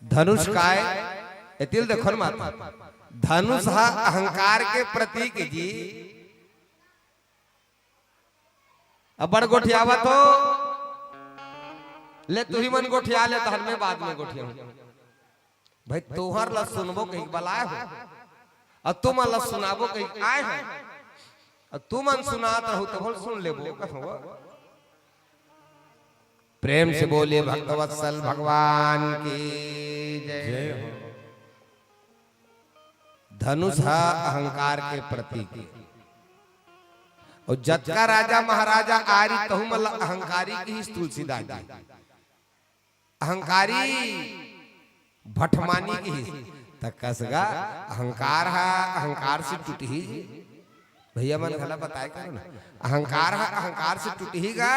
धनुष काय एतिल देखो न माता धनुष हा अहंकार के प्रतीक जी। अब बड़ गोठियावा तो ले तू ही मन गोठिया ले तहन में बाद में गोठिया भाई तोहर ला सुनबो कहीं बलाए हो और तुम ला सुनाबो कहीं आए हो और तू मन सुनात रहू तो बोल सुन लेबो कहवा। प्रेम से बोलिए भक्तवत्सल भगवान की जय हो। धनुष अहंकार के प्रतीक और जतका राजा महाराजा आरी कहूं मल अहंकारी की तुलसीदास जी अहंकारी भटमानी की तकसगा अहंकार है अहंकार से टूटी ही भैया मन गला बताए करो ना अहंकार है अहंकार से टूटी ही गा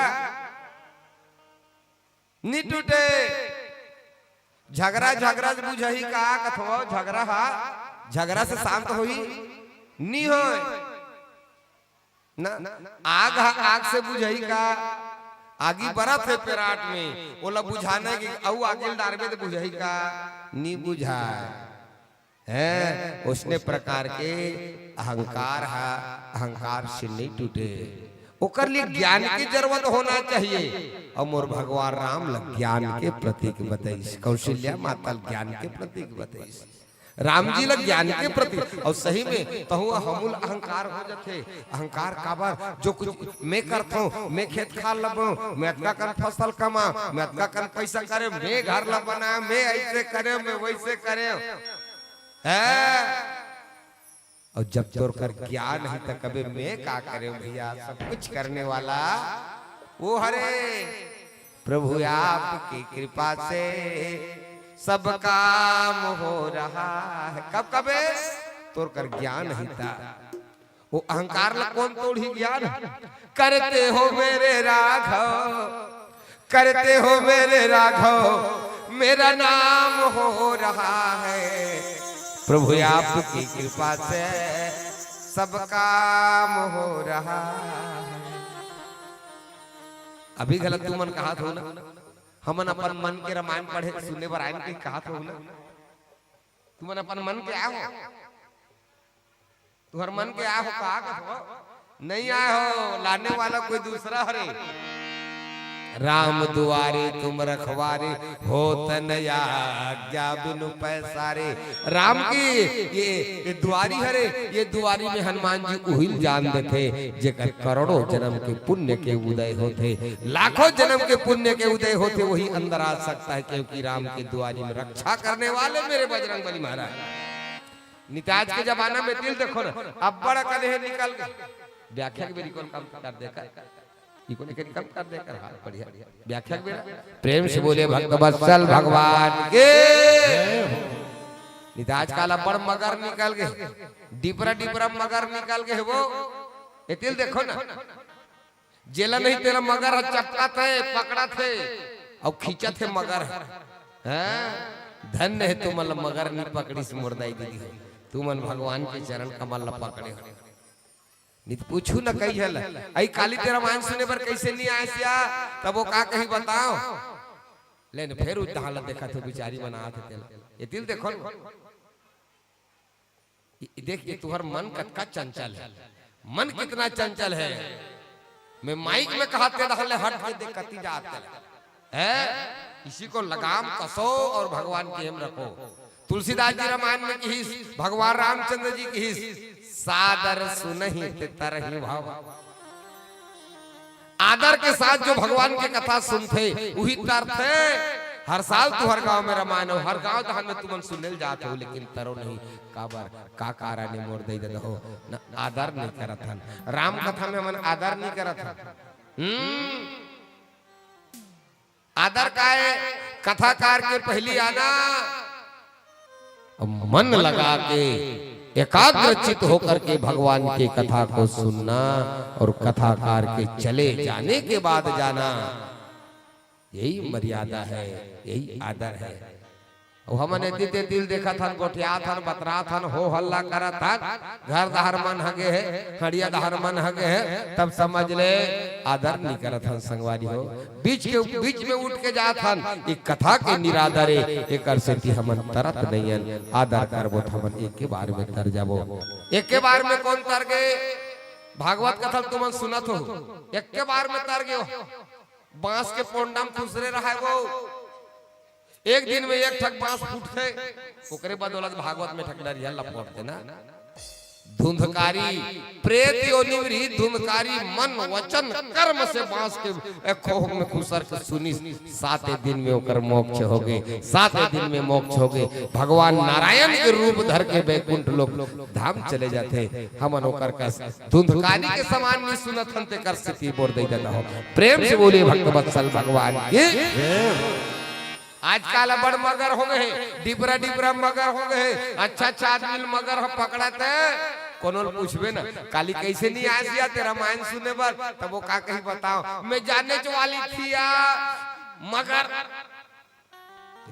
नी टूटे झगड़ा झगड़ा बुझही का कथवा झगड़ा हा झगड़ा से शांत होई नी हो ना आग आग से बुझही का आगी बरत है पेराट में ओला बुझाने की औ आगे डारबे तो बुझही का नी बुझाए है उसने प्रकार के अहंकार है अहंकार से नहीं टूटे ओकर लिए ज्ञान की जरूरत होना चाहिए और मोर भगवान राम लग ज्ञान के प्रतीक बताइस कौशल्या माता ज्ञान के प्रतीक बताइस राम जी लग ज्ञान के प्रतीक और सही में तहु हमूल अहंकार हो जाते अहंकार काबर जो कुछ मैं करता हूँ मैं खेत खाल लबो मैं अतका कर फसल कमा मैं अतका कर पैसा करे मैं घर ला बनाया मैं ऐसे करे मैं वैसे करे है और जब तोर कर ज्ञान है तो कभी मैं का करे भैया सब कुछ करने वाला वो हरे प्रभु आपकी कृपा से सब काम हो रहा है। कब कबे तोर कर ज्ञान ही था वो अहंकार ला कौन तोड़ ही ज्ञान करते हो मेरे राघव करते हो मेरे राघव मेरा नाम हो रहा है प्रभु आपकी कृपा से सब काम हो रहा है। अभी गलत तू मन कहा था ना हमन अपन मन के रामायण पढ़े सुनने पर आयन के कहा था ना तू मन अपन मन के आया हो तुहर मन के आया हो कहा नहीं आया हो लाने वाला कोई दूसरा हरे राम दुआरे तुम रखवारे हो तनया आज्ञा बिनु पैसारे। राम की ये दुआरी हरे ये दुआरी में हनुमान जी उहिल जान देते जेकर करोड़ों जन्म के पुण्य के उदय होते लाखों जन्म के पुण्य के उदय होते वही अंदर आ सकता है क्योंकि राम की दुआरी में रक्षा करने वाले मेरे बजरंगबली महाराज। निताज के जमाना में दिल देखो ना अब बड़ा कले निकल व्याख्या के कौन काम कर देखा कम कर देकर बढ़िया व्याख्या प्रेम से बोले भक्तवत्सल भगवान के निताज काला बड़ मगर निकल गए डिपरा डिपरा मगर निकल गए वो एतिल देखो ना जेला नहीं तेरा मगर चपका थे पकड़ा थे और खींचा थे मगर धन्य है तुम मगर नहीं पकड़ी से मुर्दाई दीदी तुमन भगवान के चरण कमल पकड़े हो नित पूछू न कही हल आई काली तेरा मान सुने पर कैसे नहीं आए सिया तब वो का कहीं बताओ लेन फिर उदाहरण देखा तो बिचारी बना थे ये दिल देखो देख ये तुहर मन कतका चंचल है मन कितना चंचल है मैं माइक में कहते रहले हट के देख कती जाते है इसी को लगाम कसो और भगवान की हम रखो। तुलसीदास जी रामायण में की भगवान रामचंद्र जी की सादर सुनहि तरहि भाव आदर के साथ जो भगवान की कथा सुनते वही तरथ है। हर साल तू हर गांव में रामायण हो हर गांव दहन में तुमन सुनने जाते हो लेकिन तरो नहीं काबर का कारण ने मोर दे दे हो न आदर नहीं करत हन राम कथा में मन आदर नहीं करत हन आदर का है कथाकार के पहली आना मन लगा के एकाग्रचित होकर के भगवान की कथा को सुनना और कथाकार के चले जाने के बाद जाना यही मर्यादा है यही आदर है। हमने तीते तिल देखा था, गोठिया था, बतरा था, हो हल्ला करा था, घर दहर मन हगे है, हड़िया दहर मन हगे है, तब समझ ले आदर नहीं करा था संगवारी हो। बीच में उठ के जा था, एक कथा के निरादरे एक से हमन तरत नहीं आदर करबो हमन एक के बार में तर जाबो। एक के बार में कौन तर गए? भागवत कथा तुम सुनत हो, एक के बार में तर गए। बांस के पोंडा में खुसरे रहा है वो, एक दिन में एक ठक बांस फूट गए, ओकरे बदौलत भागवत में ठकलरिया लपटते ना। धुंधकारी प्रेत योनिवरी धुंधकारी मन वचन कर्म से बांस के खोह में खुसर के सुनी, 7 दिन में ओकर मोक्ष हो गए, 7 दिन में मोक्ष हो गए। भगवान नारायण के रूप धर के बैकुंठ लोक धाम चले जाते। हमन ओकर का धुंधकारी के समान नहीं सुनत हनते कर स्थिति बोल दे देना हो। प्रेम से बोले भक्त वत्सल भगवान की। आजकल बड़ मगर हो गए, डिबरा डिबरा मगर हो गए, अच्छा आदमी मगर हो पकड़ाते कोनो पूछबे ना काली कैसे नहीं आसिया तेरा रामायण सुने बर, तब वो का कही बताओ मैं जानने जो वाली थी या मगर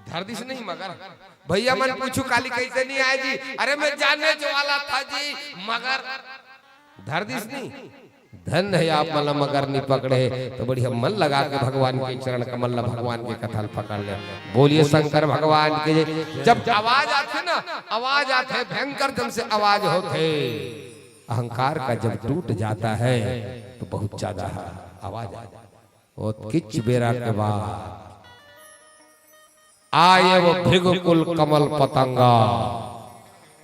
धरदिश नहीं मगर। भैया मन पूछू काली कैसे नहीं आए जी, अरे मैं जानने जो वाला था जी मगर धरदिश नहीं। धन है आप मतलब मगर नहीं पकड़े तो बढ़िया मन लगा के भगवान के चरण कमल भगवान के कथा पकड़ ले। बोलिए शंकर भगवान के। जब आवाज आते ना, आवाज आते भयंकर दम से आवाज होते, अहंकार का जब टूट जाता है तो बहुत ज्यादा आवाज और किच बेरा के बाद आए वो भृगुकुल कमल पतंगा।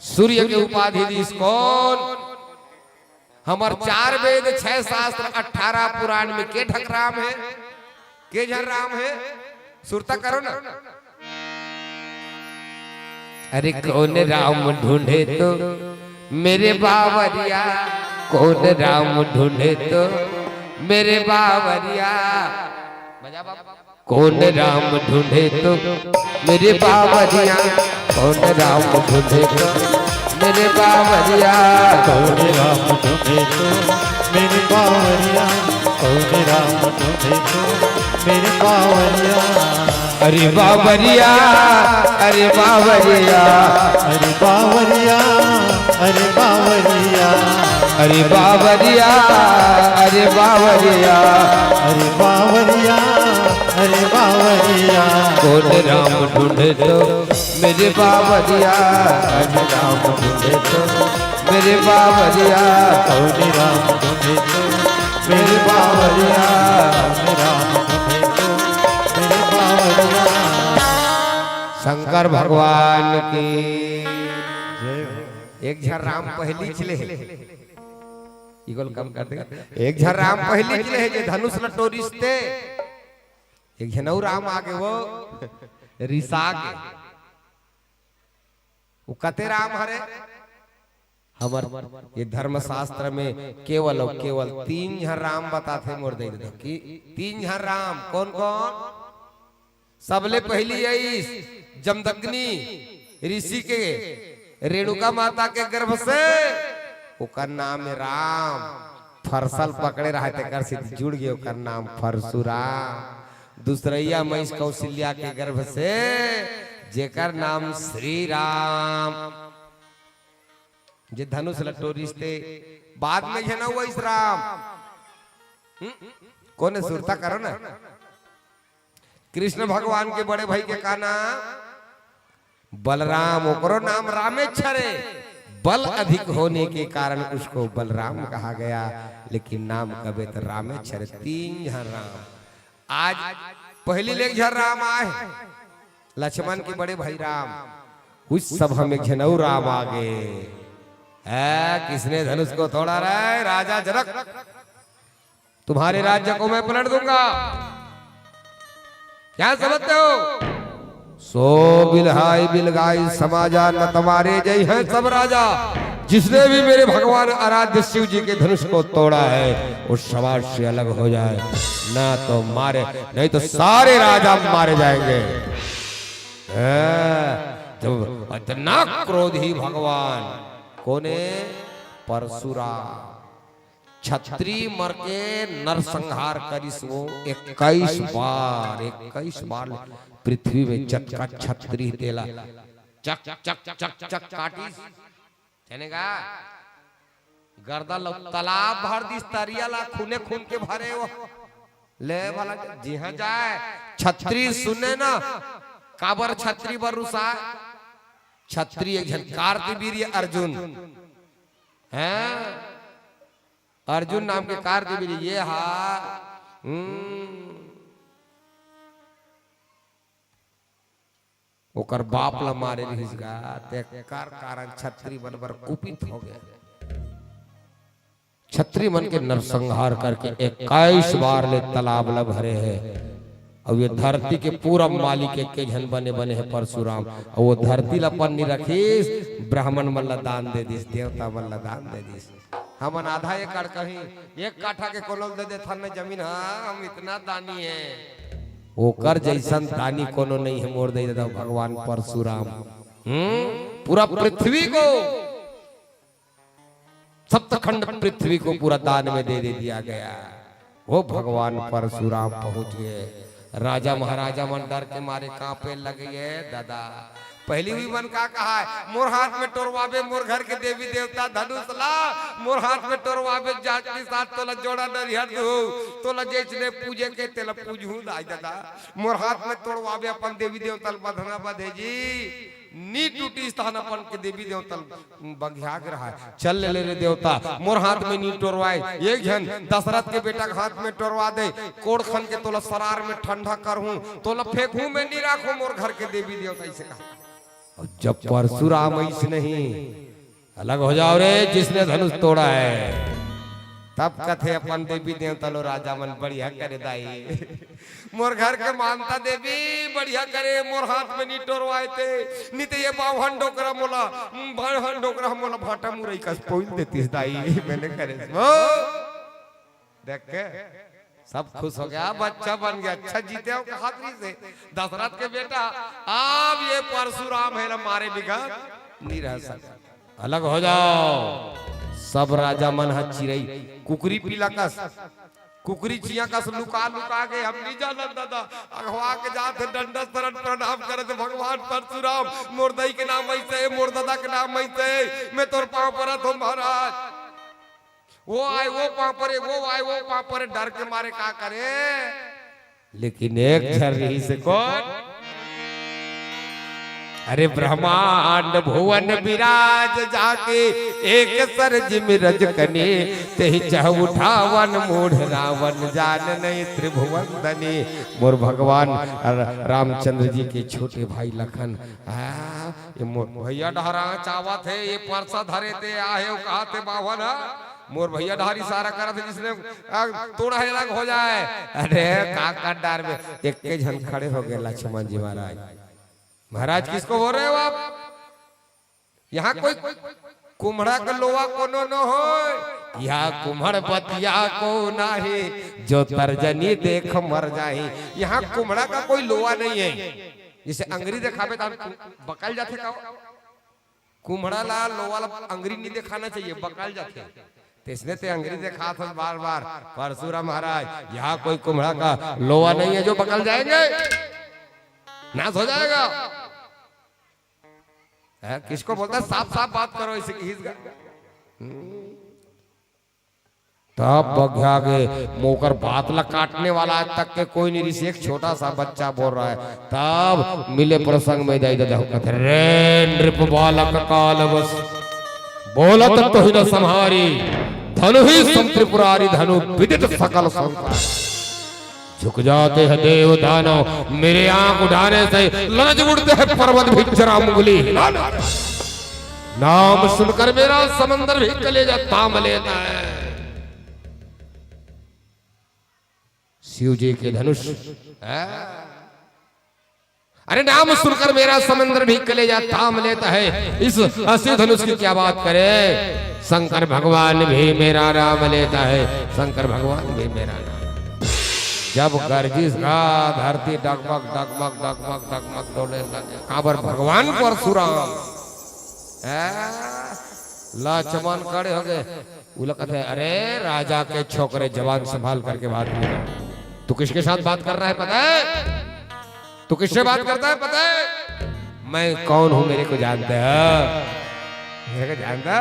सूर्य के उपाधि दिस कौन? हमार 4 वेद 6 शास्त्र 18 पुराण में के ढक राम है, के झर राम है? सुरता करो ना। अरे कौन राम ढूंढे तो मेरे बावरिया, कौन राम ढूंढे तो मेरे बावरिया, कौन राम ढूंढे तो मेरे बावरिया, कौन राम ढूंढे तो मेरे बावरिया, कौन राम ढूंढे तो मेरे बावरिया, कौन राम ढूंढे तो मेरे बावरिया। अरे बावरिया, अरे बावरिया, अरे बावरिया, अरे बावरिया, अरे बावरिया, अरे बावरिया, अरे बावरिया, अरे बावरिया। कौन राम ढूंढे तो मेरे बावरिया, अरे राम ढूंढे तो मेरे बावरिया, कौन राम ढूंढे तो मेरे बावरिया, कौन राम ढूंढे तो मेरे बावरिया। शंकर भगवान की। एक झर राम पहली चले इगोल कम कर दे। एक झर राम पहली चले है जे धनुष लटोरिस्ते, एक झनौ राम आगे वो रिसा के वो कते राम हरे। हमर ये धर्म शास्त्र में केवल और केवल 3 झर राम बताते मोर दे दो कि 3 झर राम कौन कौन? सबले पहली आई जमदग्नि ऋषि के रेणुका माता के गर्भ से, ओकर नाम है राम। फरसल पकड़े रहते कर सिद्ध जुड़ गए, ओकर नाम परशुराम। दूसरैया महिष कौशल्या के गर्भ से, जेकर नाम श्री राम। जे धनुष लटोरिस्ते बाद में है ना वो इस राम। कौन सुरता करो ना। कृष्ण भगवान के बड़े भाई के का नाम? बलराम। ओकरो नाम रामेच्छर। बल अधिक होने के कारण उसको बलराम कहा गया, लेकिन नाम कबे तो रामेच्छर। 3 झर राम। आज पहली लेख झर राम आए, लक्ष्मण के बड़े भाई राम। उस सभा में झनऊ राम आ गए। किसने धनुष को तोड़ा रे? राजा जनक। तुम्हारे राज्य को मैं पलट दूंगा, क्या समझते हो? सो बिलहाई बिलगाई समाजा न तुम्हारे जय है सब राजा। जिसने भी मेरे भगवान आराध्य शिव जी के धनुष को तोड़ा है वो समाज से अलग हो जाए, ना तो मारे, नहीं तो सारे राजा मारे जाएंगे। जब इतना क्रोधी भगवान कोने? परशुराम। छत्री मर के नरसंहार करिस वो 21 बार पृथ्वी में चटका छत्री देला चक चक चक चक काटिस चनेगा गर्दा तालाब भर दिस तरिया ला खूने खून के भरे वो ले वाला जी हाँ जाए छत्री सुने ना काबर छत्री बरुसा छत्री एक झनकार के वीर अर्जुन हैं अर्जुन नाम के कार के वीर ये हा ओकर बाप ला मारे रिसगा ते कार कारण छत्री बनबर कुपित हो गए छत्री मन के नरसंहार करके 21 बार ले तालाब ला भरे है और ये धरती के पूरा मालिक के झन बने बने है परशुराम और वो धरती ला पन्नी रखीस ब्राह्मण मन ला दान दे दिस देवता मन ला दान दे दिस हमन आधा एकड़ कहीं 1 काठा के कोलोल दे देथन में जमीन हाँ हम इतना दानी है ओकर जैसन दानी कोनो नहीं है मोर दे देता भगवान परशुराम पूरा पृथ्वी को सप्तखंड पृथ्वी को पूरा दान में दे दिया गया वो भगवान परशुराम पहुंच गए राजा महाराजा मन डर के मारे कांपे लगे दादा पहली भी मन का कहा है मोर हाथ में टोरवाबे मोर घर के देवी देवता धनुष ला मोर हाथ में टोरवाबे जात के साथ तोला जोड़ा नरिहर दो तोला जेचने पूजे के तेला पूजू दाई दादा मोर हाथ में टोरवाबे अपन देवी देवता बधना बधे जी नी टूटी स्थान अपन के देवी देवता बंघियाग रहा है चल ले रे देवता मोर हाथ में नी टोरवाए एक जन दशरथ के बेटा के हाथ में टोरवा दे कोड़ खन के तोला सरार में ठंडा करहूं तोला फेंकूं में नहीं राखूं मोर घर के देवी देवता ऐसे कहा और जब परशुराम ऐसे नहीं अलग हो जाओ रे जिसने धनुष तोड़ा है तब कथे अपन देवी देवता लो राजा मन बढ़िया करे दाई मोर घर के मानता देवी बढ़िया करे मोर हाथ में नी टोरवाए थे नी तो ये बावन डोकरा मोला भाटा मुरई कस पोल देती दाई मैंने करे देख के सब खुश हो गया बच्चा बन गया अच्छा जीते हो खातरी से दशरथ के बेटा अब ये परशुराम है ना मारे बिगड़ नहीं रह सकता अलग हो जाओ सब राजा मन हा चिरई कुकरी पीला कस कुकरी चिया कस लुका लुका के हम नहीं जाना दादा अगवा के जाते डंडा शरण प्रणाम करे थे भगवान परशुराम मोर दई के नाम ऐसे मोर दादा के नाम ऐसे मैं तोर पांव पर हूं महाराज वो आए वो पांव पर वो आए वो पांव पर डर के मारे का करे लेकिन एक झर्री से कौन अरे ब्रह्मांड भुवन विराज जाके एक सरज में रज कने ते चह उठावन मूढ़ रावण जान नहीं त्रिभुवन दने मोर भगवान रामचंद्र जी के छोटे भाई लखन ये भैया डहरा चावा थे ये परसा धरे थे आहे कहा थे बावन मोर भैया ढारी सारा करा थे जिसने तोड़ा है लग हो जाए अरे काका डार में एक के झन खड़े हो गए लक्ष्मण जी महाराज किसको बोल रहे हो आप यहाँ कोई कुम्हड़ा का लोहा कोनो न हो यहाँ कुम्हड़ बतिया को नाही जो तर्जनी देख मर जाए यहाँ कुम्हड़ा का कोई लोहा नहीं है जिसे अंगरी दिखावे तो बकल जाते का कुम्हड़ा ला लोहा ला अंगरी नहीं दिखाना चाहिए बकल जाते इसने ते अंगरी देखा था बार बार परशुराम महाराज यहाँ कोई कुम्हड़ा का लोहा नहीं है जो बकल जाएंगे नाश हो जाएगा किसको बोलता है साफ साफ बात करो इसे तब बघा के मोकर बातला काटने वाला आज तक के कोई नहीं ऋषि एक छोटा सा बच्चा बोल रहा है तब मिले प्रसंग में जाई कहते रे नृप बालक काल बस बोलत तो ही न संहारी धनु ही संत्रिपुरारी धनु विदित सकल संसार झुक जाते हैं देव दानव मेरे आंख उठाने से लज उड़ते हैं पर्वत भी जरा उंगली नाम सुनकर मेरा समंदर भी कलेजा थाम लेता है शिव जी के धनुष अरे नाम सुनकर मेरा समंदर भी कलेजा थाम लेता है इस शिव धनुष की क्या बात करे शंकर भगवान भी मेरा नाम लेता है शंकर भगवान भी मेरा नाम जब गर्जिश का धरती डगमग डगमग डगमग डगमग डोले लगे काबर भगवान परशुराम लक्ष्मण खड़े हो गए। वो लोग कहते हैं अरे राजा के छोकरे जवान संभाल करके बात कर। तू किसके साथ बात कर रहा है पता है? तू किससे बात करता है पता है? मैं कौन हूं मेरे को जानते हो? मेरे को जानता?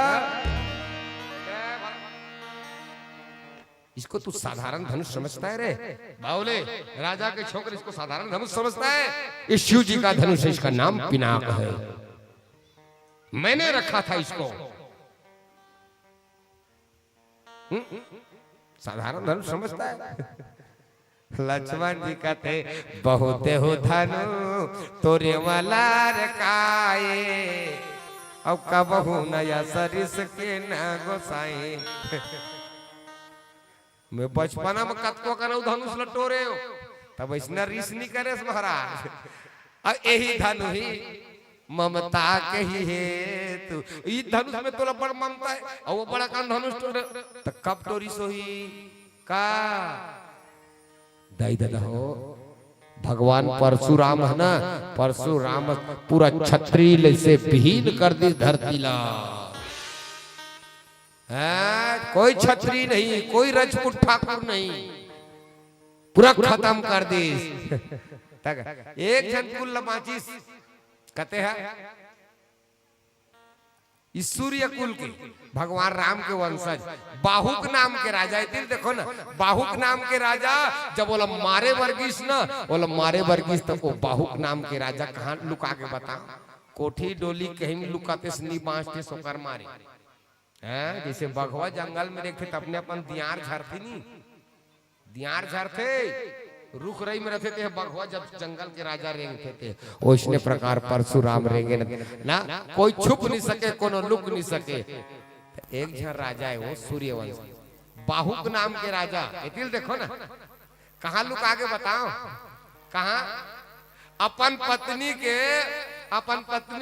इसको तू साधारण धनुष समझता है रे बावले? राजा के छोकरे इसको साधारण धनुष समझता है? इस शिव जी का धनुष है, इसका नाम पिनाक है। मैंने रखा था इसको। साधारण धनुष समझता है? लक्ष्मण जी कहते बहुत हो धनु तोरे वाला रकाए, अब कबहू नया सरिस के न गोसाई। मैं बचपना में कतको करो धनुष लटोरे हो तब ऐसा रिस नहीं करे महाराज। अब यही धनु ही ममता कही है तू। ये धनुष में तोला बड़ ममता है और वो बड़ा कान धनुष तोड़े तो कब तो रिस होई का? दाई दादा हो भगवान परशुराम है ना, परशुराम पूरा छत्री से विहीन कर दी धरती ला। कोई छत्री नहीं, कोई राजपूत ठाकुर नहीं, पूरा खत्म कर दी। एक जन कुल लमाचिस कहते हैं इस सूर्य कुल के भगवान राम के वंशज बाहुक नाम के राजा। देखो ना बाहुक नाम के राजा जब बोला मारे वर्गीस ना, बोला मारे वर्गीस तो वो बाहुक नाम के राजा कहाँ लुका के बता? कोठी डोली कहीं लुकाते सनी बांस के सोकर मारे हैं। जैसे बघवा जंगल में देखते अपने अपन दियार झरते नहीं, दियार झरते रुख रही में रहते थे बघवा जब जंगल के राजा रेंगते थे, वैसने प्रकार परशुराम रेंगे ना, कोई छुप नहीं सके, कोनो लुक नहीं सके। एक जन राजा है वो सूर्यवंश बाहुक नाम के राजा। इतिल देखो ना कहाँ लुक आगे बताओ कहाँ? अपन पत्नी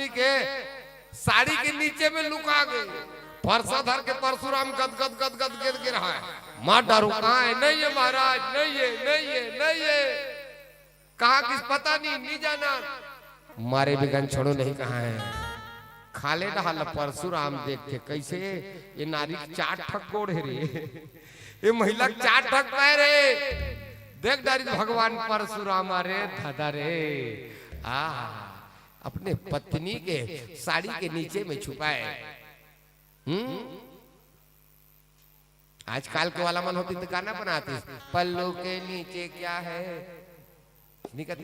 के साड़ी के नीचे में लुका गए। फरसा धर के परशुराम गद गद गद गद गिर गिर रहा है। मार डारू कहाँ है? नहीं है महाराज, नहीं है कहाँ किस पता नहीं जाना। मारे बिगन छोड़ो नहीं कहाँ है? खाले डाल परशुराम देख के कैसे ये नारी चार ठक गोड़ है रे, ये महिला चार ठक पाए रे। देख डारी भगवान परशुराम अरे दादा रे अपने पत्नी के साड़ी के नीचे में छुपाए। आजकल के वाला मन होती तो गाना बनाती पल्लू के नीचे क्या है निकलती।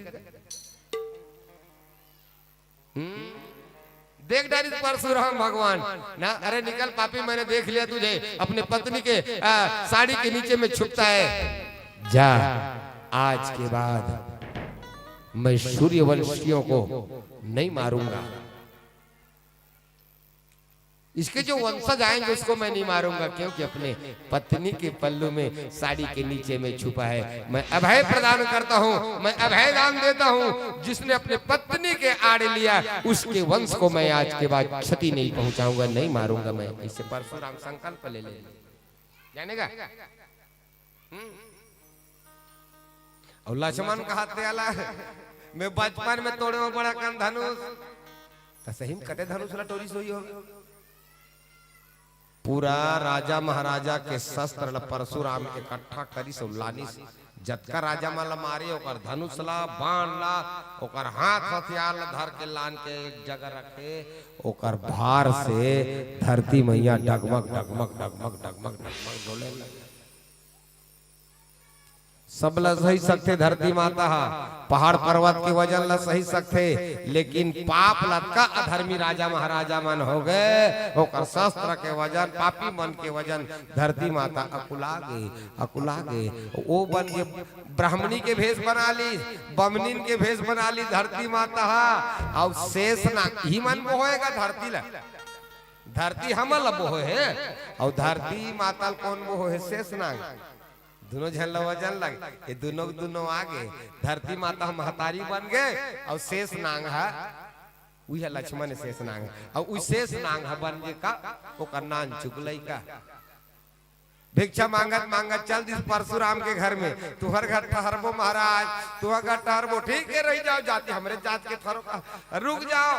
देख डाली परशुराम भगवान ना, अरे निकल पापी मैंने देख लिया तुझे अपने पत्नी के साड़ी के नीचे में छुपता है। जा आज के बाद मैं सूर्यवंशियों को नहीं मारूंगा, इसके जो वंशज आएंगे उसको मैं नहीं मारूंगा, क्योंकि अपने पत्नी के पल्लू में साड़ी के नीचे में छुपा है। मैं अभय प्रदान करता हूँ, मैं अभय दान देता हूँ। जिसने अपने पत्नी के आड़ लिया उसके वंश को मैं आज के बाद क्षति नहीं पहुंचाऊंगा, नहीं मारूंगा मैं। इससे परशुराम संकल्प ले जानेगा। और लक्ष्मण का हाथ आला मैं बचपन में तोड़े में बड़ा कान धनुष सही में कटे धनुष लटोरी सोई हो। पूरा राजा महाराजा के शस्त्र परशुराम इकट्ठा करी सो लानी जतका राजा माला मारे ओकर धनुष ला बाण ला ओकर हाथ हथियार ला धर के लान के एक जगह रखे। ओकर भार से धरती मैया डगमग डगमग डगमग डगमग डगमग डोले लगे। सब ला सही सकते धरती माता पहाड़ पर्वत के वजन ला सही सकते, लेकिन पाप लटका अधर्मी राजा महाराजा मन हो गए। ओकर शस्त्र के वजन पापी मन के वजन धरती माता अकुला गए। वो बन के ब्राह्मणी के भेष बना ली, बमनीन के भेष बना ली धरती माता। और शेष ना ही मन मोहेगा धरती ला, धरती हमल बोहे है और धरती माता कौन बोहे है? शेष नाग। दोनों झल वजन लगे, ये दोनों आगे धरती माता महतारी बन गए और शेष नांग है वही लक्ष्मण शेष नांग और उस शेष नांग बन गए का ओकर नान चुगलई का। भिक्षा मांगत मांगत चल दिस परशुराम के घर में। तुहर घर ठहरबो महाराज, तुहर घर ठहरबो, ठीक है रह जाओ, जाति हमरे जात के ठहरो, रुक जाओ।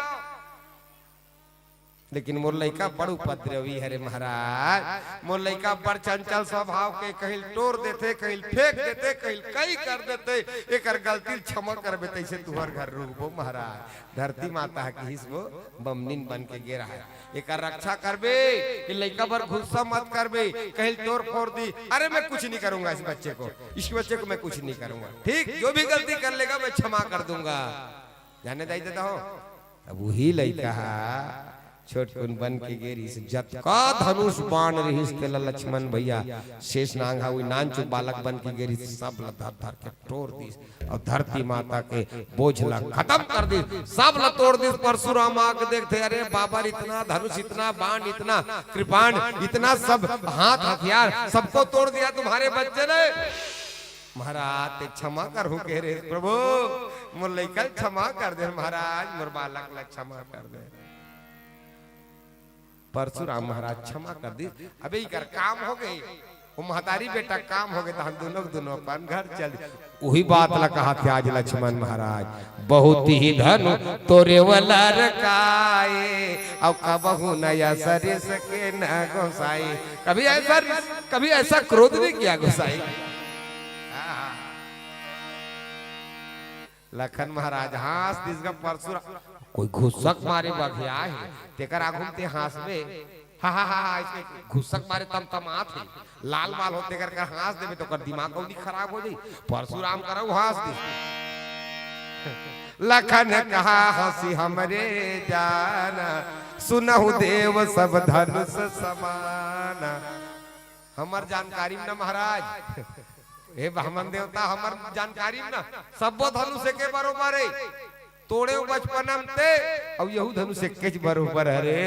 लेकिन मोर लइका बड़ उपद्रवी है रे महाराज। मोर लइका बड़ चंचल स्वभाव के, कहीं तोड़ देते, कहीं फेंक देते, कहीं कई कर देते। एकर गलती क्षमा करबे तैसे तुहर घर रुकबो महाराज। धरती माता है कि हिसबो बमनिन बन के गिरा है। एकर रक्षा करबे, कि लइका पर गुस्सा मत करबे, कहीं तोड़ फोड़ दी। अरे मैं कुछ नहीं करूंगा इस बच्चे को, इस बच्चे को मैं कुछ नहीं करूंगा। ठीक, जो भी गलती कर लेगा मैं क्षमा कर दूंगा। जाने दाई देता हो। अब वही लइका छोटकुन बन के गेरिस जत का धनुष बाण रहिस के लक्ष्मण भैया शेष नांग हुई नानचु बालक बन के गेरिस सब लधा धर के तोड़ दिस और धरती माता के बोझला खत्म कर दी, सब ल तोड़ दिस। परशुराम आके देखते, अरे बाबा इतना धनुष, इतना बाण, इतना कृपाण, इतना सब हाथ हथियार सबको तोड़ दिया तुम्हारे बच्चे ने। महाराज ते क्षमा करूं के रे प्रभु, मोर लइका क्षमा कर दे महाराज, मोर बालक ला क्षमा कर दे। परशुराम महाराज क्षमा कर दी। अबे इकर काम हो गई, वो महतारी बेटा काम हो गए तो हम दोनों अपन घर चल। वही बात ला कहा थे आज लक्ष्मण महाराज, बहुत ही धनु तोरे वाला रकाए और कबहू नया सरे सके न गोसाई। कभी ऐसा क्रोध नहीं किया गोसाई। लखन महाराज हास दिसगा परशुराम कोई घुसक मारे बघिया है तेकर आगुम ते हास में हा हा हा इसमें घुसक मारे तम तमात है लाल बाल होते कर हास देवे तो कर दिमाग कौदी खराब हो जाई। परशुराम करऊ हास दे। लखन कहा हंसी हमरे जाना सुनहु देव सब धनुष समान। हमर जानकारी न महाराज, हे ब्राह्मण देवता हमर जानकारी न सबो धनुष के बरोबर है। तोड़े बचपनम ते अब यहू धनुष के बरोबर अरे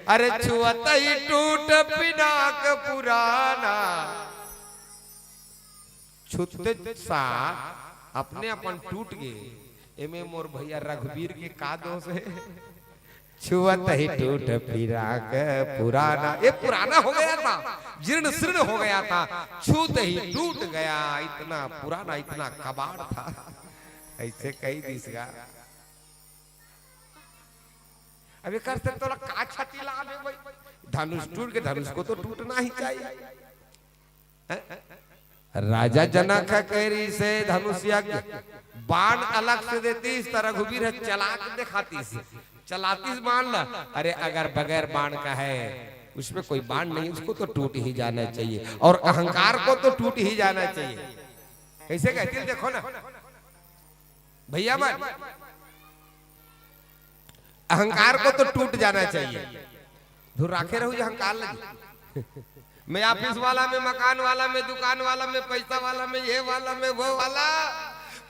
अरे छुअत ही टूट पिनाक पुराना। छुते सा अपने अपन टूट गए। एमे मोर भैया रघुवीर के का दोष है। छुअत ही टूट पिनाक पुराना, ये पुराना हो गया था, जीर्ण शीर्ण हो गया था, छूते ही टूट गया। इतना पुराना, इतना कबाड़ था। ऐसे कई दिसगा अभी कर सकते तो का छाती लाल है भाई। धनुष टूट के, धनुष को तो टूटना ही चाहिए। राजा जनक कैरी से धनुष यज्ञ बाण अलग से देती, इस तरह रघुवीर चला के दिखाती, चलाती मान ला। अरे अगर बगैर बाण का है उसमें कोई बाण नहीं, उसको तो टूट ही जाना चाहिए। और अहंकार को तो टूट ही जाना चाहिए। कैसे कहती है देखो ना भैया भाई, अहंकार को तो टूट जाना चाहिए। दूर राखे रहू अहंकार लगी। मैं ऑफिस वाला में, मकान वाला में, दुकान वाला में, पैसा वाला में, ये वाला में, वो वाला,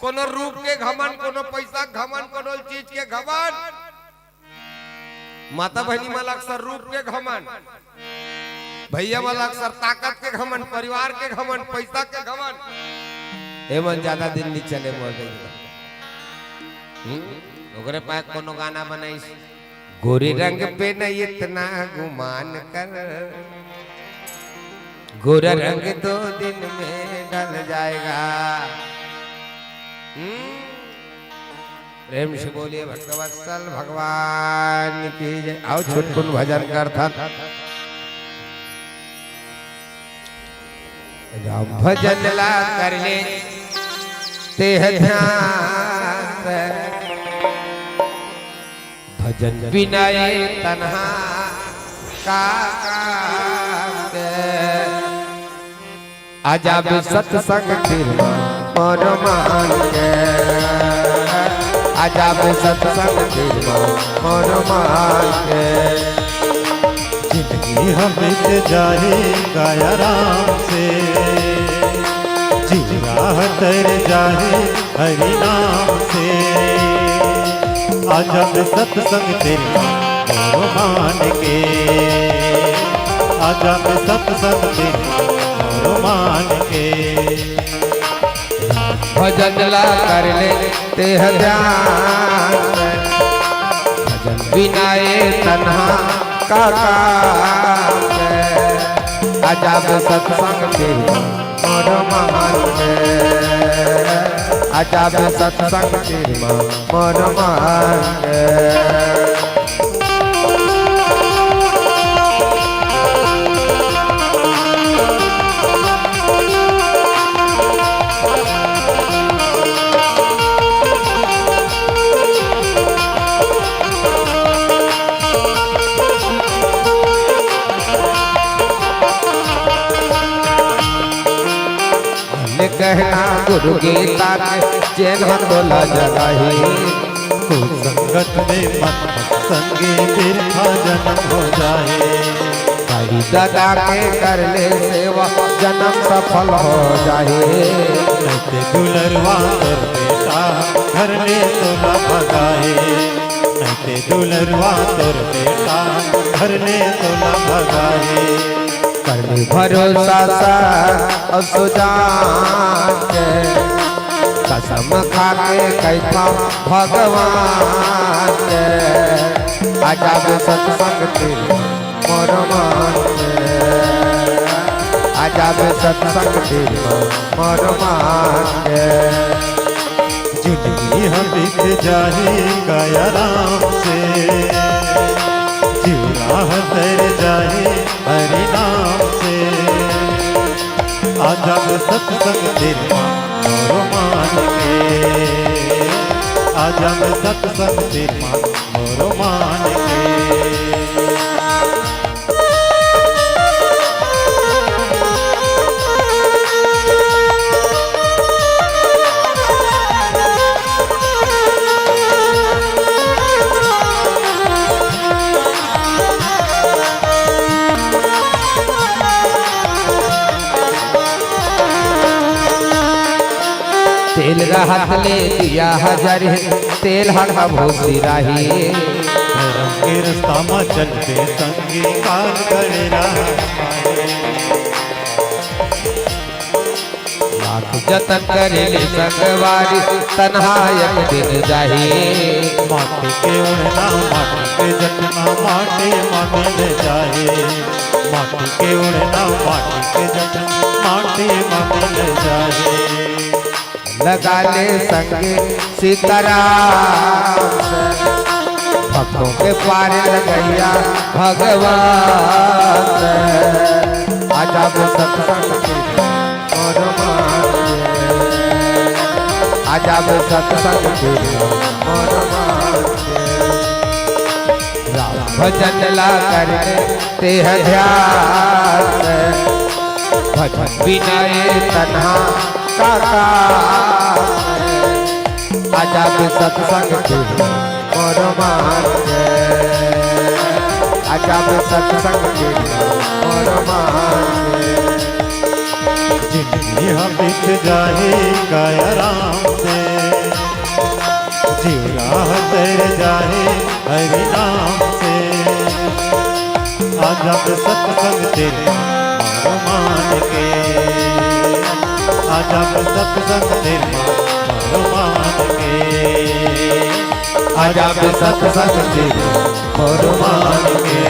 कोनो रूप के घमंड, कोनो पैसा घमंड, कोनो चीज के घमंड। माता बहनी वाला अक्सर रूप के घमंड, भैया वाला अक्सर ताकत के घमंड, परिवार के घमंड, पैसा के घमंड। एमन ज्यादा दिन नहीं चले मर गई। ओकरे पास कोनो गाना बनाई, गोरे रंग पे न इतना गुमान कर, गोरा रंग 2 दिन में ढल जाएगा। प्रेम से बोलिए भक्तवत्सल भगवान की जय। आओ छुटकुन भजन करता राम भजन ला कर ले ते ध्यान, भजन बिना ये तन्हा का अजब सत्संग और मान के, अजब सत्संग और मान के। जिंदगी हमें जाएगा आराम से, जी राह तर जाए हरि नाम से। अजब सत्संग तेरा और मान के, अजब सत्संग तेरा और मान के। भजन ला कर ले ते ध्यान, भजन बिना ये तन्हा का काम है। अजब सत्संग तेरा और मान के, अजब सत्संग तेरा और मान के। कहना गुरु गीता के चेहन बोला जगाही। कुसंगत में मन संगे बिरथा जन्म हो जाए। कही दगा के कर ले सेवा जन्म सफल हो जाए। नैते दुलरवा तोर बेटा घर ले तो न भगाए। नैते दुलरवा तोर बेटा घर ले तो न भगाए। करनी भरोसा सा असुजान के कसम खा के कैथा भगवान के। अजब सत्संग तेरे मोर मान के। अजब सत्संग तेरे मोर मान के। जिंदगी हम बीत जाएगा आराम से। जीरा तर जाए हरि नाम से। आजब सत्संग तेरे मोर मान के। आजब सत्संग तेरे मोर मान के। तेल रहत ले दिया हजार तेल हड़ा भोसी राही। धर्म के रास्ता में चलते संगी काल करे लाख जतन करे ले संगवारी तन्हायक दिन जाही। माटी के उड़ना माटी के जतना माटी मिल जाए। माटी के उड़ना माटी के जतना माटी मिल जाए। लगा ले संगे सीताराम भक्तों के पार लगैया भगवान। अजब सत्संग तेरे मोर मान के। अजब सत्संग तेरे मोर मान के। राम भजन ला करने ते ध्यान। भजन बिना तन्हा काका। अजब सत्संग तेरे मोर मान के। अजब सत्संग तेरे मोर मान के। जिंदगी हम बीत जाएगा आराम से। जीरा तर जाए हरि नाम से। आजब सत्संग तेरे मोर मान के। आजब सत्संग तेरे मोर मान के। अजब सत्संग तेरे मोर मान के।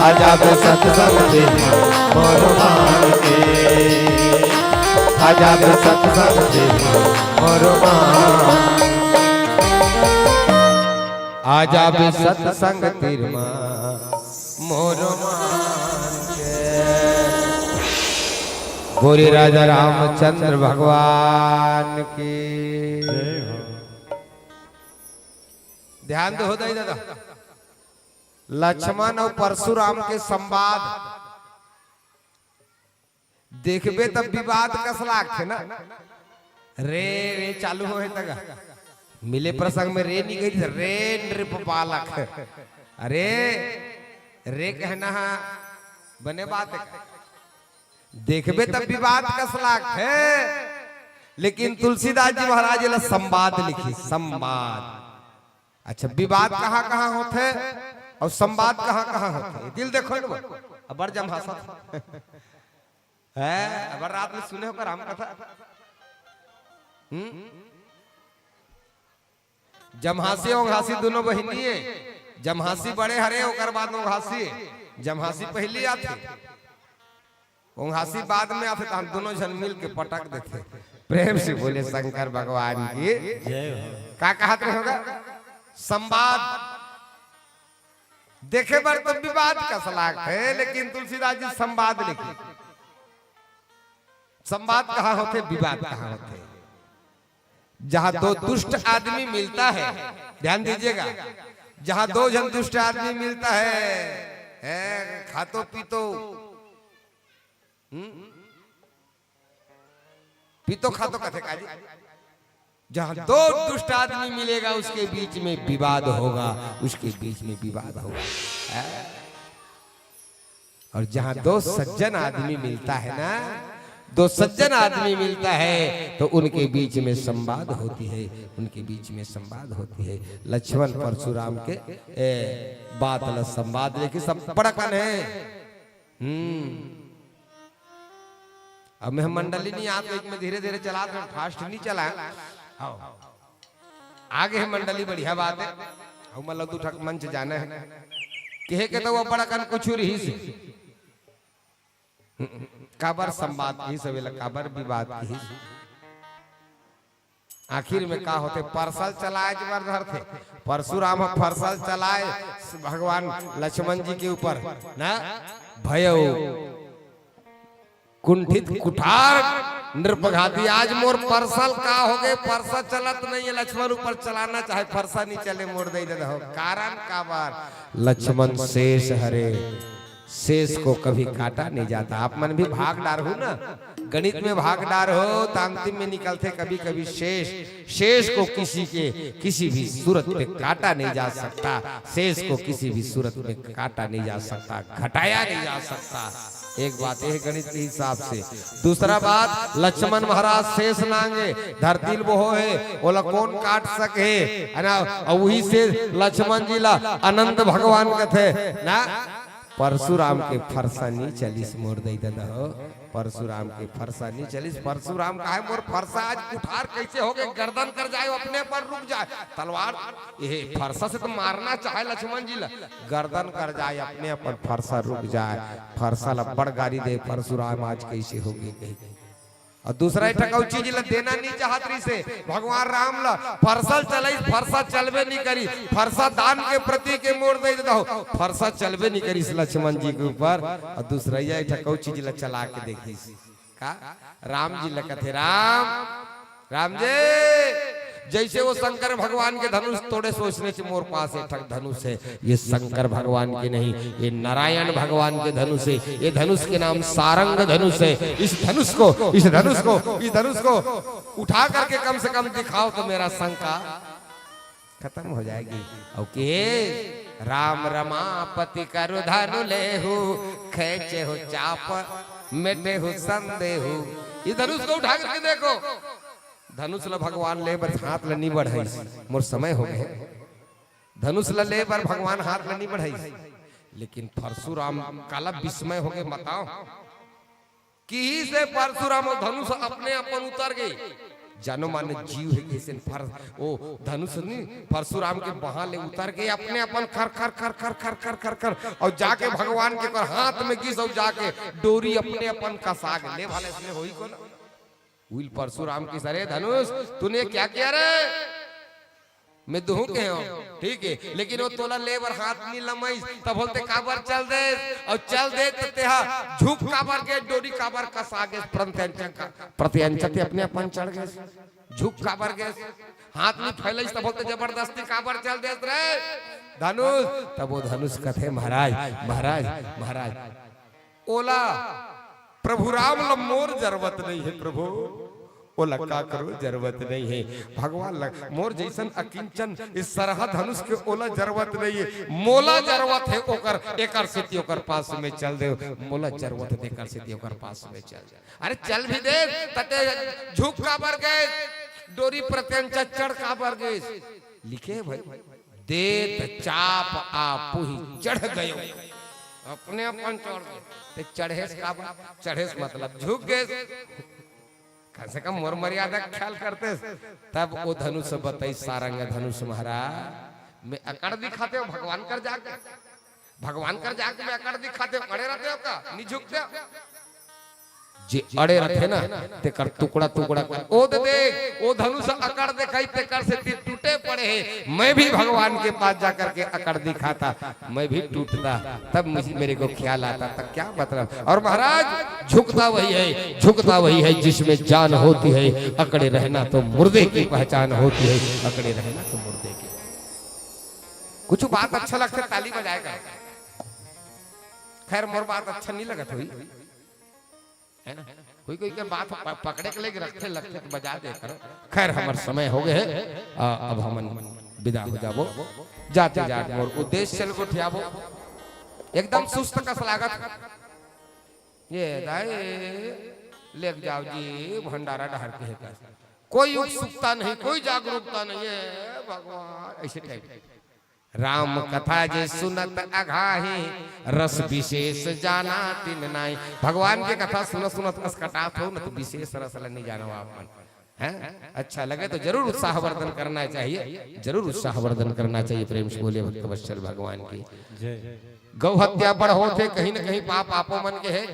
अजब सत्संग तेरे मोर मान के। अजब सत्संग तेरे मोर मान। अजब सत्संग तेरे मोर मान के। बोले राजा रामचंद्र भगवान की। ध्यान दो होता ही दादा। लक्ष्मण और परशुराम के संवाद देखबे तब विवाद कसलाक थे ना। रे रे चालू हो तक मिले प्रसंग में रे नहीं गई रे नृप पालक। अरे रे कहना बने बात है। देखबे तब विवाद कसलाक है। लेकिन तुलसीदास जी महाराज ने संवाद लिखी। संवाद अच्छा विवाद कहाँ कहाँ होते और संवाद कहाँ कहाँ होते। दिल देखो अबर जम हंसत है। अबर रात में सुने होकर राम कथा। जमहासी और घासी दोनों बहिनी है। जमहासी बड़े हरे होकर बाद में घासी। जमहासी पहली आती घासी बाद में आते। हम दोनों जन मिल के पटक देते। प्रेम से बोले शंकर भगवान की क्या कहते होगा। संवाद देखे बार तो विवाद का सलाह है। लेकिन तुलसीदास जी संवाद लिखे। संवाद कहाँ होते विवाद कहाँ होते। जहां दो दुष्ट आदमी मिलता है ध्यान दीजिएगा। जहां दो जन दुष्ट आदमी मिलता है खातो पीतो पीतो खातो कथे काजी। जहां दो दुष्ट आदमी मिलेगा उसके बीच में विवाद होगा, उसके बीच में विवाद होगा। और जहां दो सज्जन आदमी मिलता है ना, दो सज्जन आदमी मिलता है तो उनके बीच में संवाद होती है, उनके बीच में संवाद होती है। लक्ष्मण परशुराम के बात ल संवाद लेके सब बड़ा कन है। अब मैं मंडली नहीं आते, एक में धीरे धीरे चला रहे, फास्ट नहीं चला। आगे है मंडली, बढ़िया बात है। हम लड्डू ठक मंच जाना है कहे के तो वो बड़ा कन कुछ रही से काबर संवाद की सवेला काबर विवाद की। आखिर में का होते, परसल चलाए जबरदस्त थे परशुराम, परसल चलाए भगवान लक्ष्मण जी के ऊपर ना, भयो कुंठित कुठार नृपघाती। आज मोर परसल का हो गए, परसा चलत नहीं है, लक्ष्मण ऊपर चलाना चाहे परसा नहीं चले, मोड़ दे हो। कारण का बार लक्ष्मण शेष हरे, शेष को कभी काटा नहीं जाता। आप मन भी भागदार हो ना, गणित में भागदार हो तो अंतिम में निकलते कभी कभी शेष। शेष को किसी के किसी भी सूरत में काटा नहीं जा सकता, शेष को किसी भी सूरत में काटा नहीं जा सकता, घटाया नहीं जा सकता। एक बात है गणित के हिसाब से। दूसरा बात, लक्ष्मण महाराज शेष नांगे धरती वो है, ओला कौन काट सके है ना। वही से लक्ष्मण जी ला अनंत भगवान कथे ना, परशुराम के फरसा नहीं चलिस मोर दई दादा हो, परशुराम के फरसा नहीं चलिस। परशुराम का है मोर फरसा आज कुठार कैसे हो गए, गर्दन कर जाए अपने पर रुक जाए, तलवार ये फरसा से तो मारना चाहे लक्ष्मण जी ला, गर्दन कर जाए अपने पर फरसा रुक जाए, फरसा ला बड़ गाड़ी दे परशुराम आज कैसे हो गए कहीं। और दूसरा ठकाऊ चीज ला देना नहीं चाहती से भगवान राम ला फरसल चलाई, फरसा चलबे नहीं करी, फरसा दान के प्रति के मोड़ दे देता हो, फरसा चलबे नहीं करी लक्ष्मण जी के ऊपर। और दूसरा ये ठकाऊ चीज ला चला के देखी का राम जी ला कथे, राम जी जैसे वो शंकर भगवान के धनुष तोड़े, सोचने से मोर पास एक ठक धनुष है, ये शंकर भगवान के नहीं, ये नारायण भगवान के धनुष है, ये धनुष के नाम सारंग धनुष है। इस धनुष को उठा करके कम से कम दिखाओ तो मेरा शंका खत्म हो जाएगी। ओके राम रमापति करु धनु लेहु, खेचे हो चाप मेटे हो संदेह। ये धनुष को उठा करके देखो, धनुष ला भगवान ले बर हाथ ला नहीं बढ़ाई, मोर समय हो गए, धनुष ला ले बर भगवान हाथ ला नहीं बढ़ाई। लेकिन परशुराम काला विस्मय हो गए, बताओ कि से परशुराम और धनुष अपने अपन उतर गए, जानो माने जीव है कैसे ओ धनुष नहीं परशुराम के बहा ले उतर गए अपने अपन खर खर खर खर खर खर खर खर और जाके भगवान के कर हाथ में घिस और जाके डोरी अपने अपन का साग ले वाले इसने होई को ना। उल परशुराम की सरे धनुष तूने क्या किया रे, मैं दुहू के हूँ ठीक है, लेकिन वो तोला लेबर हाथ नहीं लमाई तब बोलते काबर चल दे और चल दे तो तेहा झुक काबर के डोरी काबर कस आगे प्रत्यंचते अपने अपन चढ़ गए, झुक काबर गए हाथ नहीं फैले तब बोलते जबरदस्ती काबर चल दे रे धनुष। तब वो धनुष कथे महाराज महाराज महाराज ओला प्रभु राम ला मोर जरूरत नहीं है, प्रभु वो लक्का करो जरूरत नहीं है, भगवान मोर जैसन अकिंचन इस सरह धनुष के ओला जरूरत नहीं है, मोला जरूरत है ओकर एकर सिद्धि ओकर पास में चल दे, मोला जरूरत है एकर सिद्धि ओकर पास में चल जा। अरे चल भी दे तते झुक काबर गए डोरी प्रत्यंचा चढ़ काबर गए लिखे भाई देत चाप आप ही चढ़ गयो अपने अपन चढ़ गए चढ़ेस काबर चढ़ेस मतलब झुक गए कम से कम मोर मर्यादा ख्याल करते तब वो धनुष बताई सारंग धनुष महाराज मैं अकड़ दिखाते हो भगवान कर जाके मैं अकड़ दिखाते हो अड़े रहते हो का नहीं झुकते हो जे अड़े रहते ना ते कर टुकड़ा टुकड़ा कर ओ दे ओ धनुष अकड़ दिखाई ते कर से टूटे पड़े हैं, मैं भी भगवान के पास जाकर के अकड़ दिखाता मैं भी टूटता तब मुझे मेरे को ख्याल आता तब क्या मतलब। और महाराज झुकता वही है जिसमें जान होती है, अकड़े रहना तो मुर्दे की पहचान होती है, अकड़े रहना तो मुर्दे की। कुछ बात अच्छा लगता ताली बजाएगा, खैर मोर बात अच्छा नहीं लगत हुई है ना, कोई कोई के बात पकड़े के लेके रखते लगते तो बजा दे करो। खैर हमार समय हो गए अब हम विदा हो जाबो, जाते जाते मोर उद्देश्य चल को ठियाबो एकदम सुस्त कस लागत। ये दाई लेक जाओ जी भंडारा डहर के है, कोई उत्सुकता नहीं, कोई जागरूकता नहीं है भगवान ऐसे टाइप। राम कथा जे सुनत अघाही रस विशेष जाना तिन नाई। भगवान की कथा सुनत सुनत रस कटात हो न तो विशेष रस नहीं जानो आपन है। अच्छा लगे तो जरूर उत्साह वर्धन करना चाहिए, जरूर उत्साह वर्धन करना चाहिए। प्रेम से बोलिए भक्त वत्सल भगवान की गौ हत्या पर होते कहीं न कहीं पाप आपो मन के है।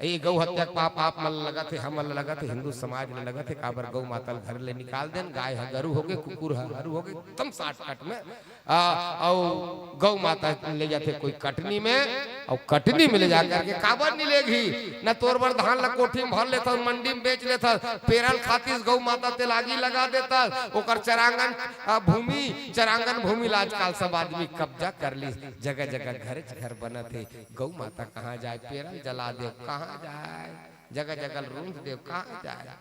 ये गौ हत्या पाप आप मन लगा थे, हम लगा थे, हिंदू समाज में लगा थे। काबर गौ माता घर ले निकाल देन, गाय है गरु हो गए, कुकुर है हरु हो गए, एकदम शॉर्टकट में और गौ माता ले जाते कोई कटनी में, और कटनी में ले जाकर के काबर नहीं लेगी न तोर बर धान ला कोठी में भर लेता, मंडी में बेच लेता, पेरल खातिर गौ माता ते लागी लगा देता। ओकर चरांगन भूमि आजकल सब आदमी कब्जा कर ली, जगह जगह घर बना थे। गौ माता कहाँ जाए, पेरल जला दे कहाँ जाए, जगह जगह रूंध दे कहाँ जाए,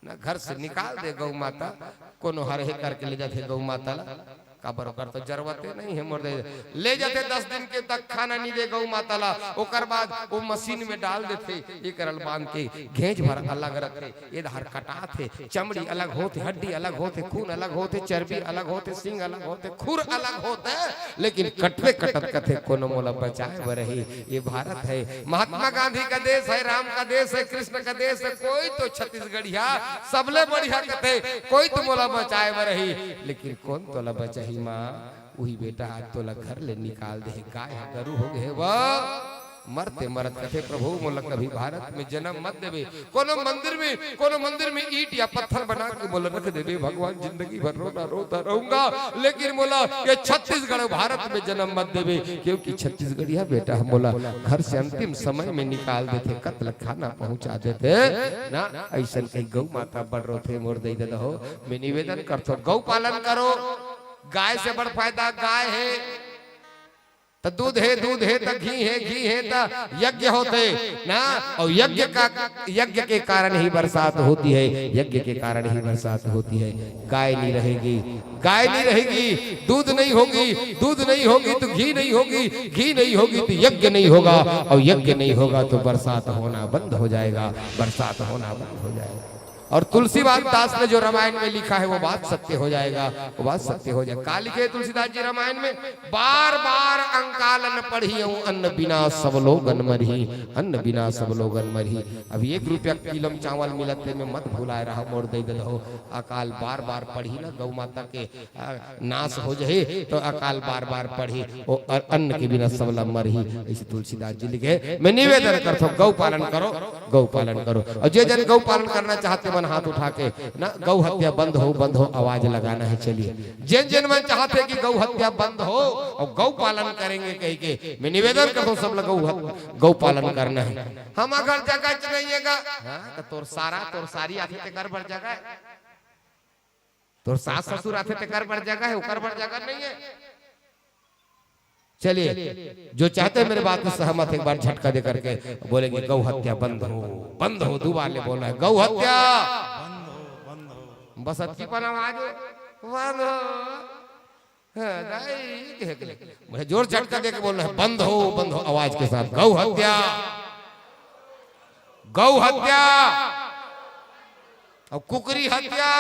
न घर से निकाल दे गौ माता। कोनो हरे करके ले जाते गौ माता ला, काबर ओकर तो जरूरते नहीं है मोर दे ले जाते 10 दिन के तक खाना नहीं दे गौ माता ला। ओकर बाद वो मशीन में डाल देते, ये करल बांध के घेंच भर अलग रखते, ये धार कटाते, चमड़ी अलग होते, हड्डी अलग होते, खून अलग होते, चर्बी अलग होते, सिंग अलग होते, खुर अलग होते, लेकिन कटवे कटत कथे कोनो मोला बचाए बरही। ये भारत है, महात्मा गांधी का देश है, राम का देश है, कृष्ण का देश है। कोई तो छत्तीसगढ़िया सबले बढ़िया कथे, कोई तो मोला बचाए बरही, लेकिन कौन तोला बचाई माँ। वही बेटा आज तोला घर ले निकाल दे, गाय गरु हो गए वह मरते मरत कथे प्रभु मोला कभी भारत में जन्म मत देवे। कोनो मंदिर में ईट या पत्थर बना के मोला रख देवे, भगवान जिंदगी भर रोता रहूंगा, लेकिन मोला ये छत्तीसगढ़ भारत में जन्म मत देवे, क्योंकि छत्तीसगढ़िया बेटा मोला घर से अंतिम समय में निकाल देते, कत्ल खाना पहुंचा देते ना। ऐसा कहीं गौ माता बढ़ रो थे मोर दे दे हो। मैं निवेदन करता गौ पालन करो, गाय से बड़ फायदा। गाय है तो दूध है तो घी है तो यज्ञ होते ना, और यज्ञ के कारण ही बरसात होती है, यज्ञ के कारण ही बरसात होती है। गाय नहीं रहेगी दूध नहीं होगी तो घी नहीं होगी तो यज्ञ नहीं होगा, और यज्ञ नहीं होगा तो बरसात होना बंद हो जाएगा। और तुलसीदास दास ने जो रामायण में लिखा है वो बात सत्य हो जाएगा, का लिखे तुलसीदास जी रामायण में, बार बार अंकालन पढ़ी अन्न बिना सब लोगन मरही। अब 1 रुपया किलो चावल मिलते में मत भुलाए रहा मोर दे दो। अकाल बार बार पढ़ी ना, गौ माता के नाश हो जाए तो अकाल बार बार पढ़ी, वो अन्न के बिना सब लोग मरही। ऐसे तुलसीदास जी लिखे। मैं निवेदन करता हूँ गौ पालन करो, और जे जन गौ पालन करना चाहते मन हाथ उठा के ना, गौ हत्या बंद हो आवाज लगाना है। चलिए जिन मन चाहते कि गौ हत्या बंद हो और गौ पालन करेंगे कह के, मैं निवेदन करता हूँ सब लोग गौ पालन करना है। हम अगर जगह नहीं है तोर सारी आती ते कर बर जगह, तोर सास ससुर आते ते कर बर जगह है, ओकर बर जगह नहीं है। चलिए जो चाहते हैं मेरे बात में सहमत, एक बार झटका दे करके बोलेंगे गौ हत्या बंद हो। दोबारा ले बोलना है गौ हत्या बंद हो। बस अच्छी पर आवाज बंद हो, मुझे जोर झटका दे के बोलना है बंद हो आवाज के साथ। गौ हत्या और कुकरी हत्या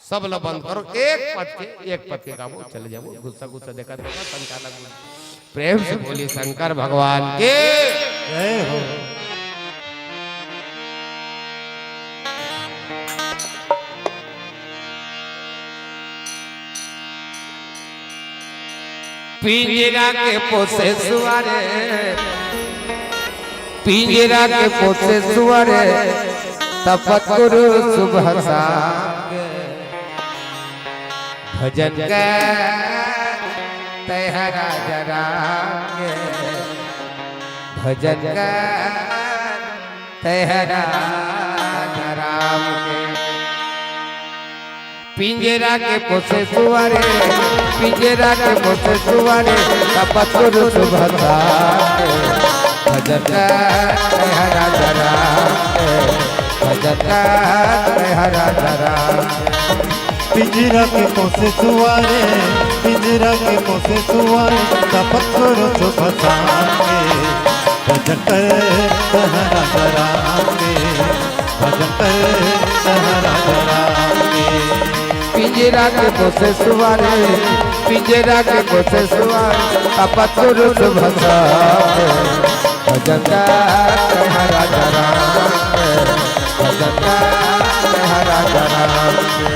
सब ला बंद करो। एक पद के काबू चले जाओ। गुस्सा देखा संचालक प्रेम से बोली शंकर भगवान के जय हो। पिंजरा के पोसे सुअरे तपत गुरु सुबह भजन तेहरा जरा भजन तेहरा राम के। पिंजरा के पोसे सुअरे तपत गुरु सुबह भजन करते हैं राजा राम के, भजन करते हैं राजा राम के। पिंजरा के कोसे सुवारे, पिंजरा के कोसे सुवारे, पत्थरों से फंसाएंगे, भजन करते हैं राजा राम के, भजन करते हैं राजा राम के। पिंजरा के कोसे सुवारे, पिंजरा के कोसे सुवारे, पत्थरों से फंसाएंगे, भजन करते हैं राजा राम के, भजन करते हैं राजा राम के।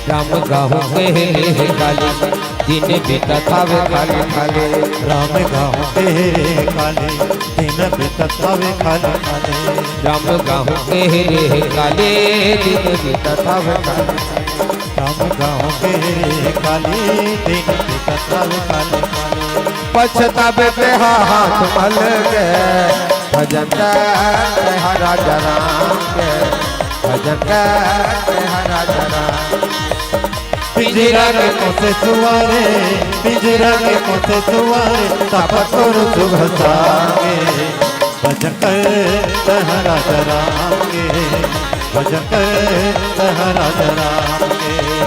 राम गाँव के काली दिन बेटा थावे खाले खाले, राम गाँव के काले दिन बेटा थावे खाले खाले, राम गाँव के काले दिन बेटा थावे खाले, राम गाँव के काले दिन बेटा थावे खाले खाले। पछतावे पे हाथ मल के, भजन करते हैं राजा राम के, भजन करते हैं राजा राम। पिंजरा के कोसे सुवारे, पिंजरा के कोसे सुवारे, पत्थरों से फंसाएंगे, भजन करते हैं राजा राम के, भजन करते हैं राजा राम के।